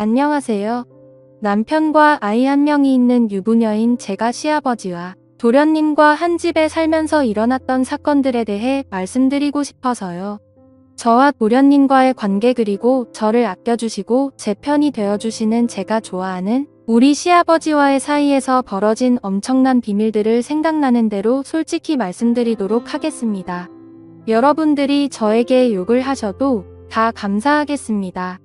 안녕하세요. 남편과 아이 한 명이 있는 유부녀인 제가 시아버지와 도련님과 한 집에 살면서 일어났던 사건들에 대해 말씀드리고 싶어서요. 저와 도련님과의 관계 그리고 저를 아껴주시고 제 편이 되어주시는 제가 좋아하는 우리 시아버지와의 사이에서 벌어진 엄청난 비밀들을 생각나는 대로 솔직히 말씀드리도록 하겠습니다. 여러분들이 저에게 욕을 하셔도 다 감사하겠습니다.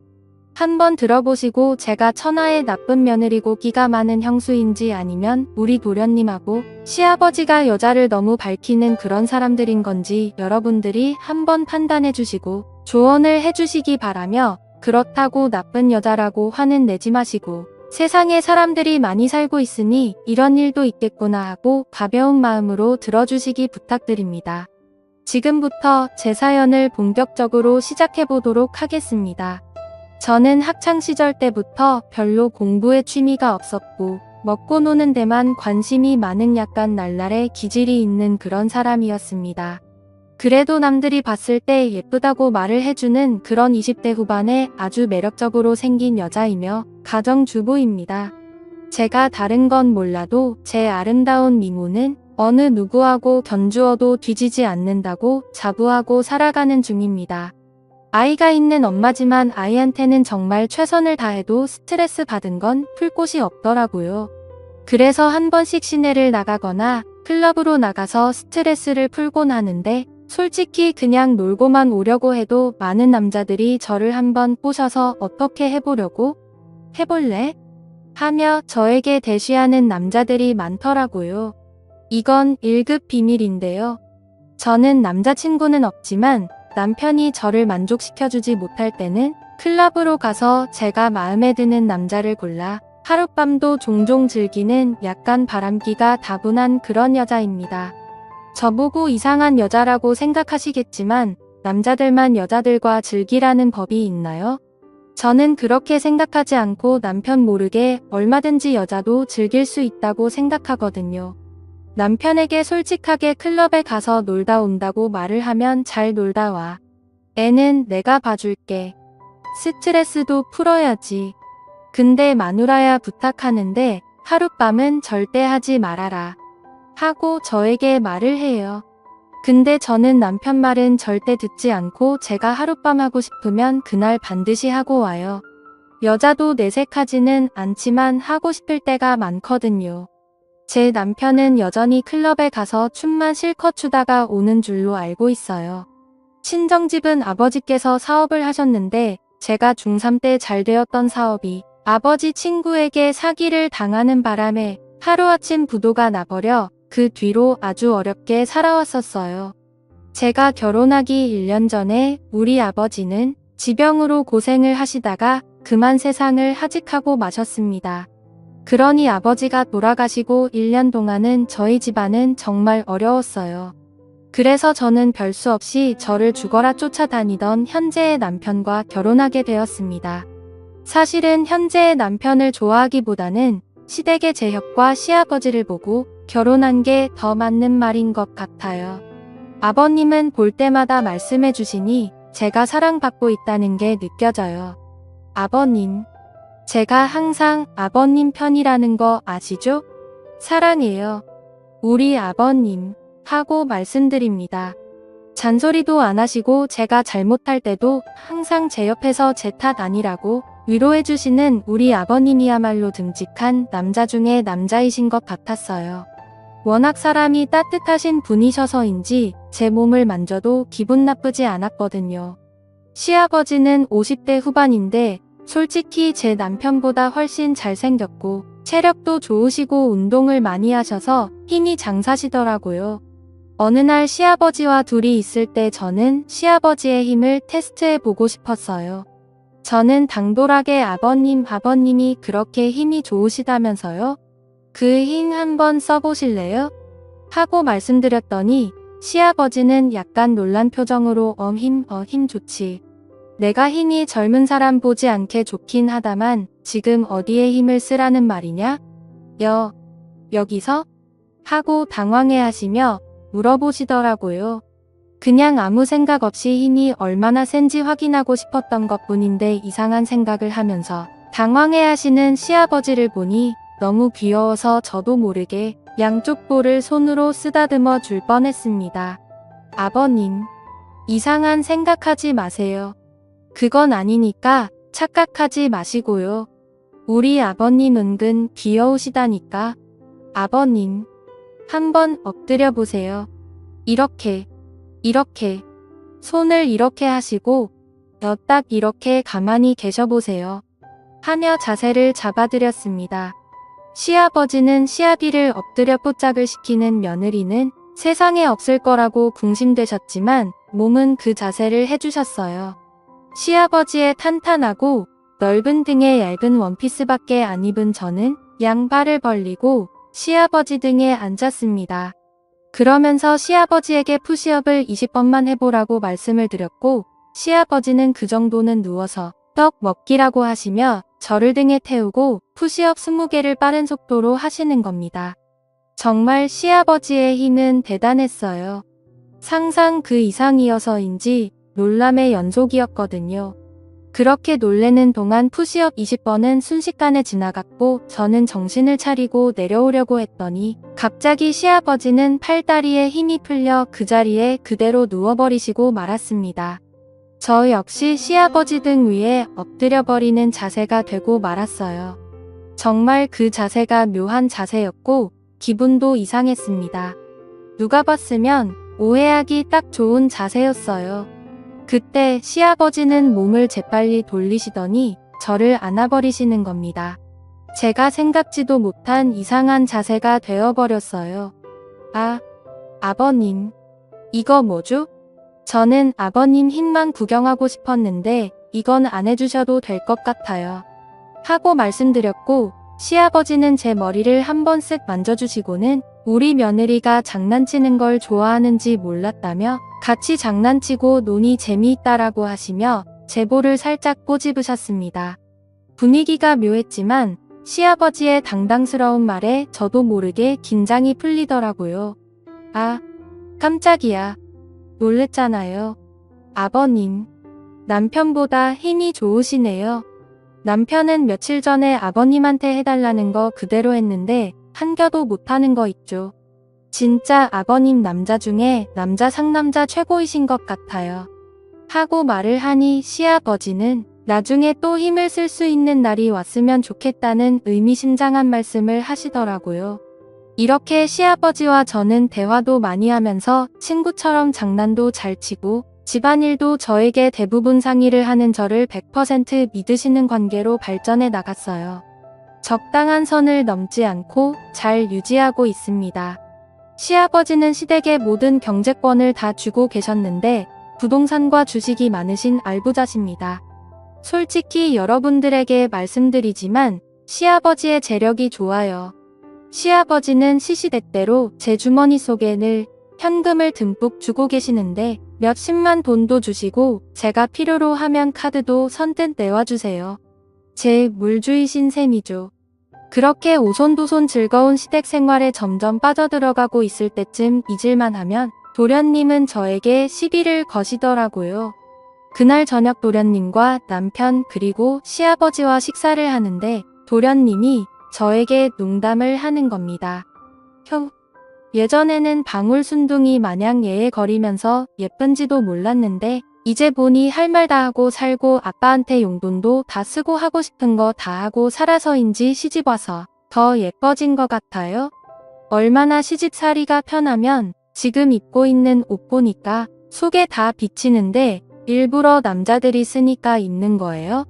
한번 들어보시고 제가 천하의 나쁜 며느리고 끼가 많은 형수인지 아니면 우리 도련님하고 시아버지가 여자를 너무 밝히는 그런 사람들인 건지 여러분들이 한번 판단해 주시고 조언을 해주시기 바라며, 그렇다고 나쁜 여자라고 화는 내지 마시고 세상에 사람들이 많이 살고 있으니 이런 일도 있겠구나 하고 가벼운 마음으로 들어주시기 부탁드립니다. 지금부터 제 사연을 본격적으로 시작해 보도록 하겠습니다. 저는 학창시절 때부터 별로 공부에 취미가 없었고 먹고 노는 데만 관심이 많은 약간 날날의 기질이 있는 그런 사람이었습니다. 그래도 남들이 봤을 때 예쁘다고 말을 해주는 그런 20대 후반에 아주 매력적으로 생긴 여자이며 가정주부입니다. 제가 다른 건 몰라도 제 아름다운 미모는 어느 누구하고 견주어도 뒤지지 않는다고 자부하고 살아가는 중입니다. 아이가 있는 엄마지만 아이한테는 정말 최선을 다해도 스트레스 받은 건 풀 곳이 없더라고요. 그래서 한 번씩 시내를 나가거나 클럽으로 나가서 스트레스를 풀곤 하는데, 솔직히 그냥 놀고만 오려고 해도 많은 남자들이 저를 한번 꼬셔서 어떻게 해보려고? 해볼래? 하며 저에게 대시하는 남자들이 많더라고요. 이건 1급 비밀인데요. 저는 남자친구는 없지만 남편이 저를 만족시켜주지 못할 때는 클럽으로 가서 제가 마음에 드는 남자를 골라 하룻밤도 종종 즐기는 약간 바람기가 다분한 그런 여자입니다. 저보고 이상한 여자라고 생각하시겠지만 남자들만 여자들과 즐기라는 법이 있나요? 저는 그렇게 생각하지 않고 남편 모르게 얼마든지 여자도 즐길 수 있다고 생각하거든요. 남편에게 솔직하게 클럽에 가서 놀다 온다고 말을 하면 잘 놀다 와. 애는 내가 봐줄게. 스트레스도 풀어야지. 근데 마누라야 부탁하는데 하룻밤은 절대 하지 말아라. 하고 저에게 말을 해요. 근데 저는 남편 말은 절대 듣지 않고 제가 하룻밤 하고 싶으면 그날 반드시 하고 와요. 여자도 내색하지는 않지만 하고 싶을 때가 많거든요. 제 남편은 여전히 클럽에 가서 춤만 실컷 추다가 오는 줄로 알고 있어요. 친정집은 아버지께서 사업을 하셨는데 제가 중3 때 잘 되었던 사업이 아버지 친구에게 사기를 당하는 바람에 하루아침 부도가 나버려 그 뒤로 아주 어렵게 살아왔었어요. 제가 결혼하기 1년 전에 우리 아버지는 지병으로 고생을 하시다가 그만 세상을 하직하고 마셨습니다. 그러니 아버지가 돌아가시고 1년 동안은 저희 집안은 정말 어려웠어요. 그래서 저는 별수 없이 저를 죽어라 쫓아다니던 현재의 남편과 결혼하게 되었습니다. 사실은 현재의 남편을 좋아하기보다는 시댁의 제혁과 시아버지를 보고 결혼한 게 더 맞는 말인 것 같아요. 아버님은 볼 때마다 말씀해 주시니 제가 사랑받고 있다는 게 느껴져요. 아버님. 제가 항상 아버님 편이라는 거 아시죠? 사랑해요. 우리 아버님. 하고 말씀드립니다. 잔소리도 안 하시고 제가 잘못할 때도 항상 제 옆에서 제 탓 아니라고 위로해주시는 우리 아버님이야말로 듬직한 남자 중에 남자이신 것 같았어요. 워낙 사람이 따뜻하신 분이셔서인지 제 몸을 만져도 기분 나쁘지 않았거든요. 시아버지는 50대 후반인데 솔직히 제 남편보다 훨씬 잘생겼고 체력도 좋으시고 운동을 많이 하셔서 힘이 장사시더라고요. 어느 날 시아버지와 둘이 있을 때 저는 시아버지의 힘을 테스트해 보고 싶었어요. 저는 당돌하게 아버님이 그렇게 힘이 좋으시다면서요? 그 힘 한번 써보실래요? 하고 말씀드렸더니 시아버지는 약간 놀란 표정으로 힘 좋지. 내가 힘이 젊은 사람 보지 않게 좋긴 하다만 지금 어디에 힘을 쓰라는 말이냐? 여기서? 하고 당황해 하시며 물어보시더라고요. 그냥 아무 생각 없이 힘이 얼마나 센지 확인하고 싶었던 것뿐인데 이상한 생각을 하면서 당황해하시는 시아버지를 보니 너무 귀여워서 저도 모르게 양쪽 볼을 손으로 쓰다듬어 줄 뻔했습니다. 아버님, 이상한 생각하지 마세요. 그건 아니니까 착각하지 마시고요. 우리 아버님 은근 귀여우시다니까. 아버님, 한번 엎드려 보세요. 이렇게, 이렇게. 손을 이렇게 하시고 딱 이렇게 가만히 계셔 보세요. 하며 자세를 잡아드렸습니다. 시아버지는 시아비를 엎드려 포짝을 시키는 며느리는 세상에 없을 거라고 궁심되셨지만 몸은 그 자세를 해주셨어요. 시아버지의 탄탄하고 넓은 등에 얇은 원피스밖에 안 입은 저는 양발을 벌리고 시아버지 등에 앉았습니다. 그러면서 시아버지에게 푸시업을 20번만 해보라고 말씀을 드렸고 시아버지는 그 정도는 누워서 떡 먹기라고 하시며 저를 등에 태우고 푸시업 20개를 빠른 속도로 하시는 겁니다. 정말 시아버지의 힘은 대단했어요. 상상 그 이상이어서인지 놀람의 연속이었거든요. 그렇게 놀래는 동안 푸시업 20번은 순식간에 지나갔고 저는 정신을 차리고 내려오려고 했더니 갑자기 시아버지는 팔다리에 힘이 풀려 그 자리에 그대로 누워버리시고 말았습니다. 저 역시 시아버지 등 위에 엎드려버리는 자세가 되고 말았어요. 정말 그 자세가 묘한 자세였고 기분도 이상했습니다. 누가 봤으면 오해하기 딱 좋은 자세였어요. 그때 시아버지는 몸을 재빨리 돌리시더니 저를 안아버리시는 겁니다. 제가 생각지도 못한 이상한 자세가 되어버렸어요. 아, 아버님. 이거 뭐죠? 저는 아버님 힘만 구경하고 싶었는데 이건 안 해주셔도 될 것 같아요. 하고 말씀드렸고 시아버지는 제 머리를 한번 쓱 만져주시고는 우리 며느리가 장난치는 걸 좋아하는지 몰랐다며 같이 장난치고 노니 재미있다라고 하시며 제 볼을 살짝 꼬집으셨습니다. 분위기가 묘했지만 시아버지의 당당스러운 말에 저도 모르게 긴장이 풀리더라고요. 아, 깜짝이야. 놀랬잖아요. 아버님, 남편보다 힘이 좋으시네요. 남편은 며칠 전에 아버님한테 해달라는 거 그대로 했는데 한겨도 못하는 거 있죠. 진짜 아버님 남자 중에 남자 상남자 최고이신 것 같아요. 하고 말을 하니 시아버지는 나중에 또 힘을 쓸 수 있는 날이 왔으면 좋겠다는 의미심장한 말씀을 하시더라고요. 이렇게 시아버지와 저는 대화도 많이 하면서 친구처럼 장난도 잘 치고 집안일도 저에게 대부분 상의를 하는 저를 100% 믿으시는 관계로 발전해 나갔어요. 적당한 선을 넘지 않고 잘 유지하고 있습니다. 시아버지는 시댁의 모든 경제권을 다 쥐고 계셨는데 부동산과 주식이 많으신 알부자십니다. 솔직히 여러분들에게 말씀드리지만 시아버지의 재력이 좋아요. 시아버지는 시시때때로 제 주머니 속에 늘 현금을 듬뿍 주고 계시는데 몇십만 돈도 주시고 제가 필요로 하면 카드도 선뜻 내와주세요. 제 물주이신 셈이죠. 그렇게 오손도손 즐거운 시댁 생활에 점점 빠져들어가고 있을 때쯤 잊을만 하면 도련님은 저에게 시비를 거시더라고요. 그날 저녁 도련님과 남편 그리고 시아버지와 식사를 하는데 도련님이 저에게 농담을 하는 겁니다. 형, 예전에는 방울순둥이 마냥 예예거리면서 예쁜지도 몰랐는데 이제 보니 할 말 다 하고 살고 아빠한테 용돈도 다 쓰고 하고 싶은 거 다 하고 살아서인지 시집 와서 더 예뻐진 것 같아요. 얼마나 시집살이가 편하면 지금 입고 있는 옷 보니까 속에 다 비치는데 일부러 남자들이 쓰니까 입는 거예요?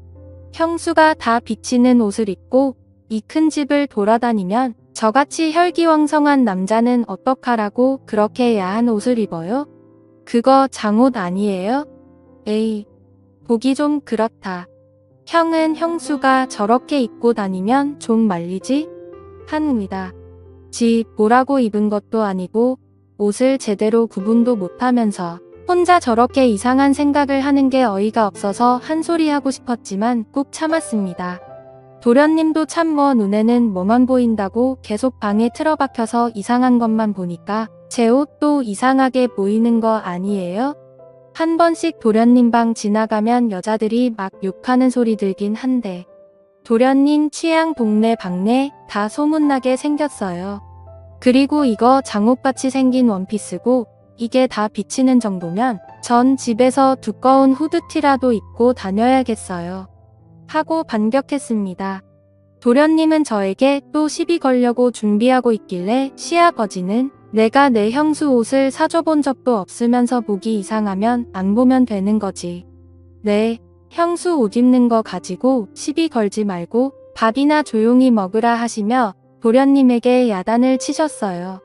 형수가 다 비치는 옷을 입고 이 큰 집을 돌아다니면 저같이 혈기왕성한 남자는 어떡하라고 그렇게 야한 옷을 입어요? 그거 장옷 아니에요? 에이, 보기 좀 그렇다. 형은 형수가 저렇게 입고 다니면 좀 말리지? 합니다. 지 뭐라고 입은 것도 아니고 옷을 제대로 구분도 못하면서 혼자 저렇게 이상한 생각을 하는 게 어이가 없어서 한 소리 하고 싶었지만 꾹 참았습니다. 도련님도 참 눈에는 뭐만 보인다고 계속 방에 틀어박혀서 이상한 것만 보니까 제 옷도 이상하게 보이는 거 아니에요? 한 번씩 도련님 방 지나가면 여자들이 막 욕하는 소리 들긴 한데 도련님 취향 동네 방네 다 소문나게 생겼어요. 그리고 이거 장옥같이 생긴 원피스고 이게 다 비치는 정도면 전 집에서 두꺼운 후드티라도 입고 다녀야겠어요. 하고 반격했습니다. 도련님은 저에게 또 시비 걸려고 준비하고 있길래 시아버지는 내가 내 형수 옷을 사줘본 적도 없으면서 보기 이상하면 안 보면 되는 거지. 네, 형수 옷 입는 거 가지고 시비 걸지 말고 밥이나 조용히 먹으라 하시며 도련님에게 야단을 치셨어요.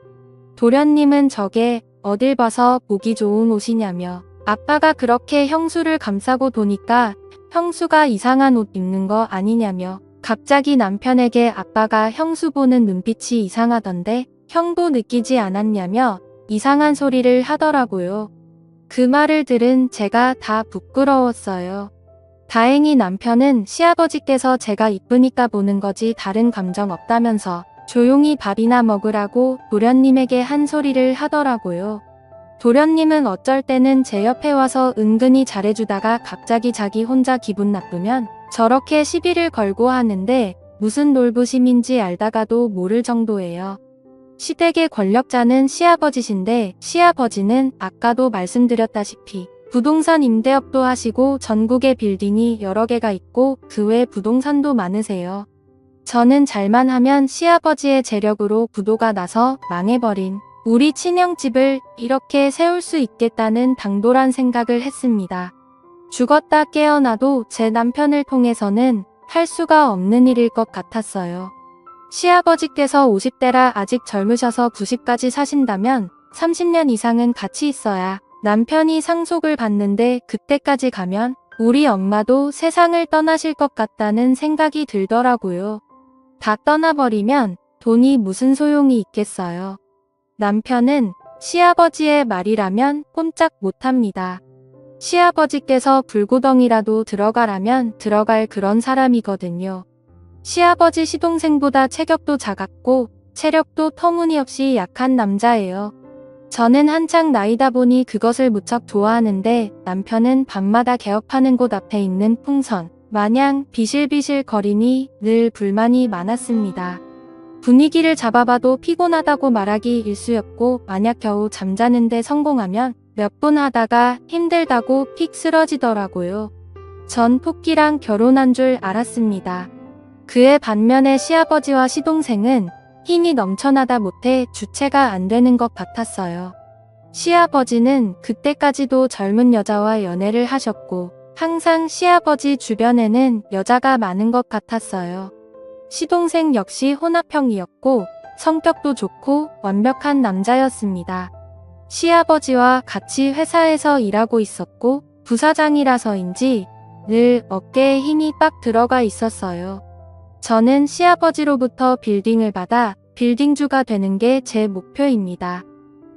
도련님은 저게 어딜 봐서 보기 좋은 옷이냐며 아빠가 그렇게 형수를 감싸고 도니까 형수가 이상한 옷 입는 거 아니냐며 갑자기 남편에게 아빠가 형수 보는 눈빛이 이상하던데 형도 느끼지 않았냐며 이상한 소리를 하더라고요. 그 말을 들은 제가 다 부끄러웠어요. 다행히 남편은 시아버지께서 제가 이쁘니까 보는 거지 다른 감정 없다면서 조용히 밥이나 먹으라고 도련님에게 한 소리를 하더라고요. 도련님은 어쩔 때는 제 옆에 와서 은근히 잘해주다가 갑자기 자기 혼자 기분 나쁘면 저렇게 시비를 걸고 하는데 무슨 놀부심인지 알다가도 모를 정도예요. 시댁의 권력자는 시아버지신데 시아버지는 아까도 말씀드렸다시피 부동산 임대업도 하시고 전국에 빌딩이 여러 개가 있고 그 외 부동산도 많으세요. 저는 잘만 하면 시아버지의 재력으로 부도가 나서 망해버린 우리 친형집을 이렇게 세울 수 있겠다는 당돌한 생각을 했습니다. 죽었다 깨어나도 제 남편을 통해서는 할 수가 없는 일일 것 같았어요. 시아버지께서 50대라 아직 젊으셔서 90까지 사신다면 30년 이상은 같이 있어야 남편이 상속을 받는데 그때까지 가면 우리 엄마도 세상을 떠나실 것 같다는 생각이 들더라고요. 다 떠나버리면 돈이 무슨 소용이 있겠어요. 남편은 시아버지의 말이라면 꼼짝 못합니다. 시아버지께서 불구덩이라도 들어가라면 들어갈 그런 사람이거든요. 시아버지 시동생보다 체격도 작았고 체력도 터무니없이 약한 남자예요. 저는 한창 나이다 보니 그것을 무척 좋아하는데 남편은 밤마다 개업하는 곳 앞에 있는 풍선 마냥 비실비실 거리니 늘 불만이 많았습니다. 분위기를 잡아봐도 피곤하다고 말하기 일쑤였고 만약 겨우 잠자는데 성공하면 몇 분 하다가 힘들다고 픽 쓰러지더라고요. 전 토끼랑 결혼한 줄 알았습니다. 그의 반면에 시아버지와 시동생은 힘이 넘쳐나다 못해 주체가 안 되는 것 같았어요. 시아버지는 그때까지도 젊은 여자와 연애를 하셨고 항상 시아버지 주변에는 여자가 많은 것 같았어요. 시동생 역시 혼합형이었고 성격도 좋고 완벽한 남자였습니다. 시아버지와 같이 회사에서 일하고 있었고 부사장이라서인지 늘 어깨에 힘이 빡 들어가 있었어요. 저는 시아버지로부터 빌딩을 받아 빌딩주가 되는 게 제 목표입니다.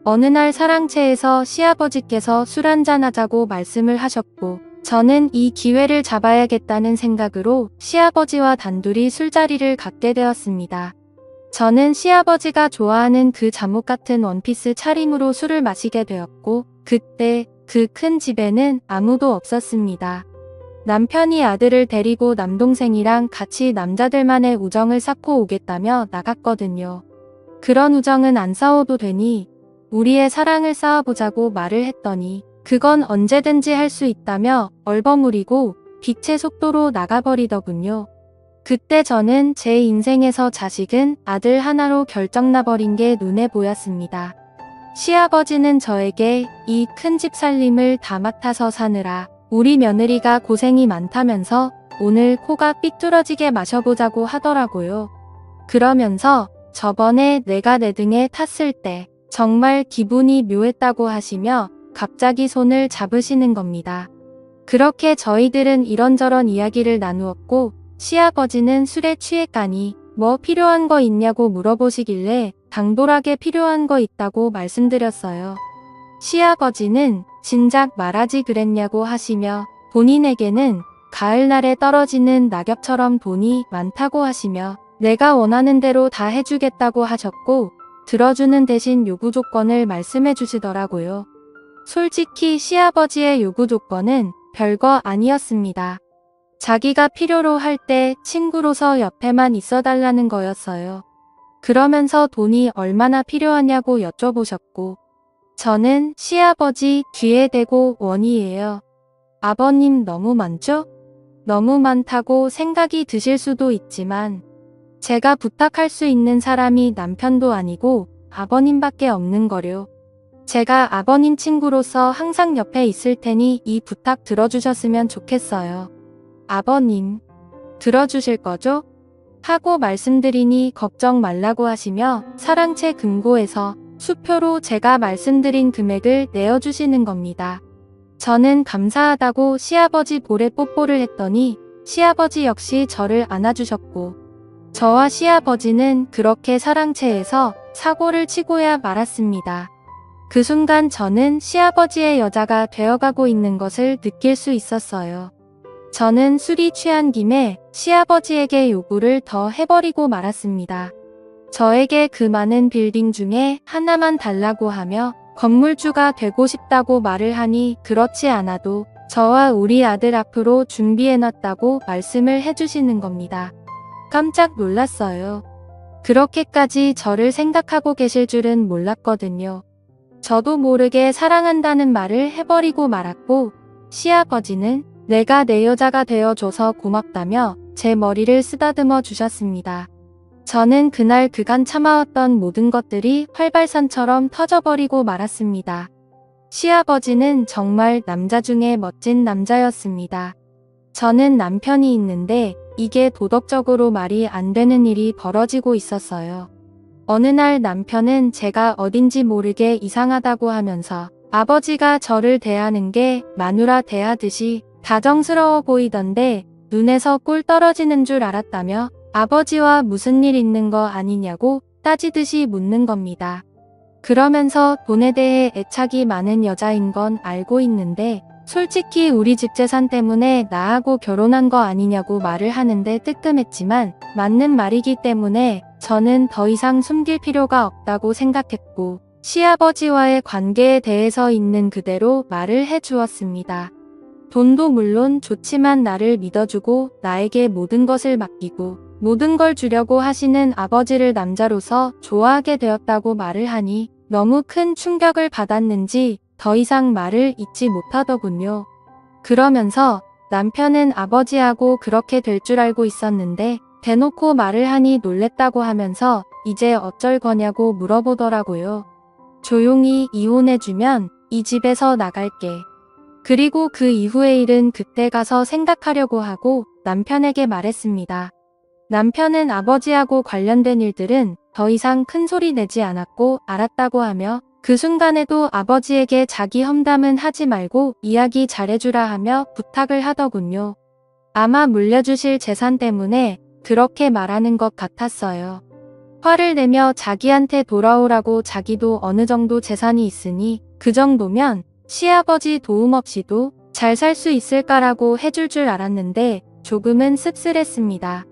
어느 날 사랑채에서 시아버지께서 술 한잔 하자고 말씀을 하셨고 저는 이 기회를 잡아야겠다는 생각으로 시아버지와 단둘이 술자리를 갖게 되었습니다. 저는 시아버지가 좋아하는 그 잠옷 같은 원피스 차림으로 술을 마시게 되었고 그때 그 큰 집에는 아무도 없었습니다. 남편이 아들을 데리고 남동생이랑 같이 남자들만의 우정을 쌓고 오겠다며 나갔거든요. 그런 우정은 안 싸워도 되니 우리의 사랑을 쌓아보자고 말을 했더니 그건 언제든지 할 수 있다며 얼버무리고 빛의 속도로 나가버리더군요. 그때 저는 제 인생에서 자식은 아들 하나로 결정나버린 게 눈에 보였습니다. 시아버지는 저에게 이 큰 집 살림을 다 맡아서 사느라 우리 며느리가 고생이 많다면서 오늘 코가 삐뚤어지게 마셔보자고 하더라고요. 그러면서 저번에 내가 내 등에 탔을 때 정말 기분이 묘했다고 하시며 갑자기 손을 잡으시는 겁니다. 그렇게 저희들은 이런저런 이야기를 나누었고 시아버지는 술에 취했가니 뭐 필요한 거 있냐고 물어보시길래 당돌하게 필요한 거 있다고 말씀드렸어요. 시아버지는 진작 말하지 그랬냐고 하시며 본인에게는 가을날에 떨어지는 낙엽처럼 돈이 많다고 하시며 내가 원하는 대로 다 해주겠다고 하셨고 들어주는 대신 요구 조건을 말씀해 주시더라고요. 솔직히 시아버지의 요구 조건은 별거 아니었습니다. 자기가 필요로 할 때 친구로서 옆에만 있어달라는 거였어요. 그러면서 돈이 얼마나 필요하냐고 여쭤보셨고, 저는 시아버지 뒤에 대고 원이에요. 아버님 너무 많죠? 너무 많다고 생각이 드실 수도 있지만, 제가 부탁할 수 있는 사람이 남편도 아니고 아버님밖에 없는 거요. 제가 아버님 친구로서 항상 옆에 있을 테니 이 부탁 들어주셨으면 좋겠어요. 아버님, 들어주실 거죠? 하고 말씀드리니 걱정 말라고 하시며 사랑채 금고에서 수표로 제가 말씀드린 금액을 내어주시는 겁니다. 저는 감사하다고 시아버지 볼에 뽀뽀를 했더니 시아버지 역시 저를 안아주셨고, 저와 시아버지는 그렇게 사랑채에서 사고를 치고야 말았습니다. 그 순간 저는 시아버지의 여자가 되어가고 있는 것을 느낄 수 있었어요. 저는 술이 취한 김에 시아버지에게 요구를 더 해버리고 말았습니다. 저에게 그 많은 빌딩 중에 하나만 달라고 하며 건물주가 되고 싶다고 말을 하니 그렇지 않아도 저와 우리 아들 앞으로 준비해놨다고 말씀을 해주시는 겁니다. 깜짝 놀랐어요. 그렇게까지 저를 생각하고 계실 줄은 몰랐거든요. 저도 모르게 사랑한다는 말을 해버리고 말았고, 시아버지는 내가 내 여자가 되어줘서 고맙다며 제 머리를 쓰다듬어 주셨습니다. 저는 그날 그간 참아왔던 모든 것들이 활발산처럼 터져버리고 말았습니다. 시아버지는 정말 남자 중에 멋진 남자였습니다. 저는 남편이 있는데 이게 도덕적으로 말이 안 되는 일이 벌어지고 있었어요. 어느 날 남편은 제가 어딘지 모르게 이상하다고 하면서 아버지가 저를 대하는 게 마누라 대하듯이 다정스러워 보이던데 눈에서 꿀 떨어지는 줄 알았다며 아버지와 무슨 일 있는 거 아니냐고 따지듯이 묻는 겁니다. 그러면서 돈에 대해 애착이 많은 여자인 건 알고 있는데 솔직히 우리 집 재산 때문에 나하고 결혼한 거 아니냐고 말을 하는데 뜨끔했지만 맞는 말이기 때문에 저는 더 이상 숨길 필요가 없다고 생각했고 시아버지와의 관계에 대해서 있는 그대로 말을 해주었습니다. 돈도 물론 좋지만 나를 믿어주고 나에게 모든 것을 맡기고 모든 걸 주려고 하시는 아버지를 남자로서 좋아하게 되었다고 말을 하니 너무 큰 충격을 받았는지 더 이상 말을 잇지 못하더군요. 그러면서 남편은 아버지하고 그렇게 될 줄 알고 있었는데 대놓고 말을 하니 놀랬다고 하면서 이제 어쩔 거냐고 물어보더라고요. 조용히 이혼해주면 이 집에서 나갈게. 그리고 그 이후의 일은 그때 가서 생각하려고 하고 남편에게 말했습니다. 남편은 아버지하고 관련된 일들은 더 이상 큰 소리 내지 않았고 알았다고 하며 그 순간에도 아버지에게 자기 험담은 하지 말고 이야기 잘해주라 하며 부탁을 하더군요. 아마 물려주실 재산 때문에 그렇게 말하는 것 같았어요. 화를 내며 자기한테 돌아오라고 자기도 어느 정도 재산이 있으니 그 정도면 시아버지 도움 없이도 잘 살 수 있을까라고 해줄 줄 알았는데 조금은 씁쓸했습니다.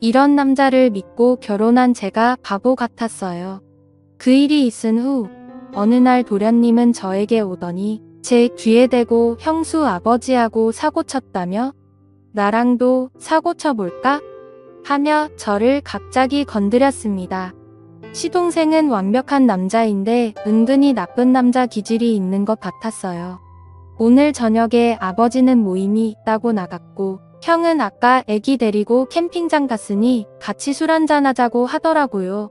이런 남자를 믿고 결혼한 제가 바보 같았어요. 그 일이 있은 후 어느 날 도련님은 저에게 오더니 제 뒤에 대고 형수 아버지하고 사고 쳤다며 나랑도 사고 쳐볼까? 하며 저를 갑자기 건드렸습니다. 시동생은 완벽한 남자인데 은근히 나쁜 남자 기질이 있는 것 같았어요. 오늘 저녁에 아버지는 모임이 있다고 나갔고 형은 아까 애기 데리고 캠핑장 갔으니 같이 술 한잔 하자고 하더라고요.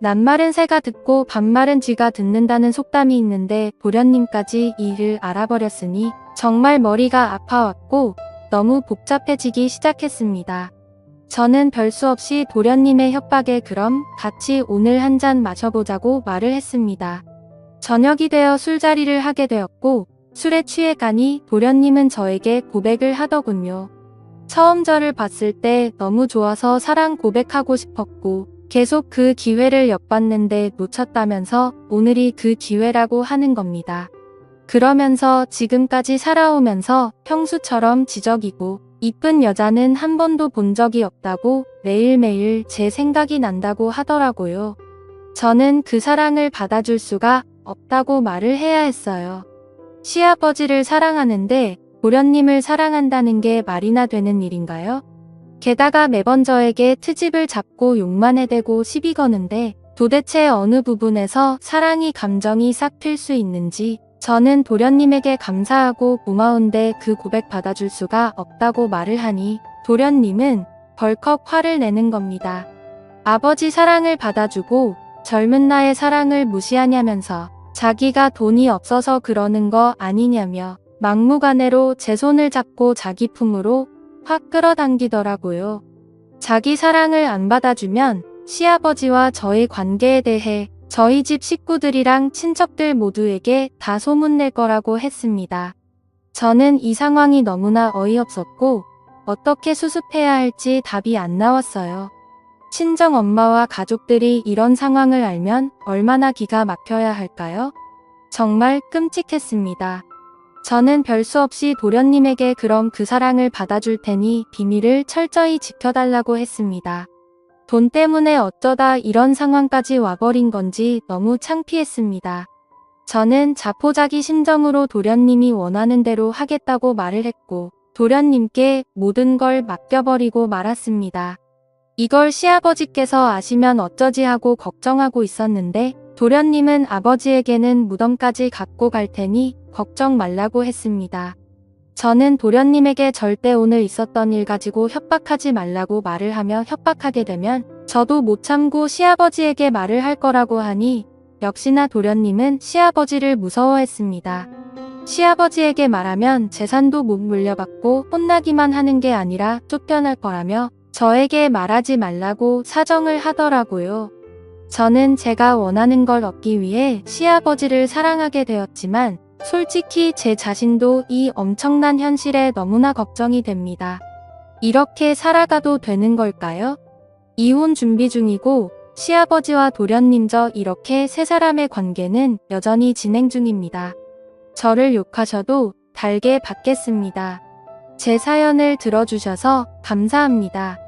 낱말은 새가 듣고 반말은 쥐가 듣는다는 속담이 있는데 도련님까지 이 일을 알아버렸으니 정말 머리가 아파왔고 너무 복잡해지기 시작했습니다. 저는 별수 없이 도련님의 협박에 그럼 같이 오늘 한 잔 마셔보자고 말을 했습니다. 저녁이 되어 술자리를 하게 되었고 술에 취해 가니 도련님은 저에게 고백을 하더군요. 처음 저를 봤을 때 너무 좋아서 사랑 고백하고 싶었고 계속 그 기회를 엿봤는데 놓쳤다면서 오늘이 그 기회라고 하는 겁니다. 그러면서 지금까지 살아오면서 형수처럼 지적이고 이쁜 여자는 한 번도 본 적이 없다고 매일매일 제 생각이 난다고 하더라고요. 저는 그 사랑을 받아줄 수가 없다고 말을 해야 했어요. 시아버지를 사랑하는데 도련님을 사랑한다는 게 말이나 되는 일인가요? 게다가 매번 저에게 트집을 잡고 욕만 해대고 시비 거는데 도대체 어느 부분에서 사랑이 감정이 싹 틀 수 있는지 저는 도련님에게 감사하고 고마운데 그 고백 받아줄 수가 없다고 말을 하니 도련님은 벌컥 화를 내는 겁니다. 아버지 사랑을 받아주고 젊은 나의 사랑을 무시하냐면서 자기가 돈이 없어서 그러는 거 아니냐며 막무가내로 제 손을 잡고 자기 품으로 확 끌어당기더라고요. 자기 사랑을 안 받아주면 시아버지와 저의 관계에 대해 저희 집 식구들이랑 친척들 모두에게 다 소문낼 거라고 했습니다. 저는 이 상황이 너무나 어이없었고 어떻게 수습해야 할지 답이 안 나왔어요. 친정 엄마와 가족들이 이런 상황을 알면 얼마나 기가 막혀야 할까요? 정말 끔찍했습니다. 저는 별수 없이 도련님에게 그럼 그 사랑을 받아줄 테니 비밀을 철저히 지켜달라고 했습니다. 돈 때문에 어쩌다 이런 상황까지 와버린 건지 너무 창피했습니다. 저는 자포자기 심정으로 도련님이 원하는 대로 하겠다고 말을 했고 도련님께 모든 걸 맡겨버리고 말았습니다. 이걸 시아버지께서 아시면 어쩌지 하고 걱정하고 있었는데 도련님은 아버지에게는 무덤까지 갖고 갈 테니 걱정 말라고 했습니다. 저는 도련님에게 절대 오늘 있었던 일 가지고 협박하지 말라고 말을 하며 협박하게 되면 저도 못 참고 시아버지에게 말을 할 거라고 하니 역시나 도련님은 시아버지를 무서워했습니다. 시아버지에게 말하면 재산도 못 물려받고 혼나기만 하는 게 아니라 쫓겨날 거라며 저에게 말하지 말라고 사정을 하더라고요. 저는 제가 원하는 걸 얻기 위해 시아버지를 사랑하게 되었지만 솔직히 제 자신도 이 엄청난 현실에 너무나 걱정이 됩니다. 이렇게 살아가도 되는 걸까요? 이혼 준비 중이고 시아버지와 도련님 저 이렇게 세 사람의 관계는 여전히 진행 중입니다. 저를 욕하셔도 달게 받겠습니다. 제 사연을 들어주셔서 감사합니다.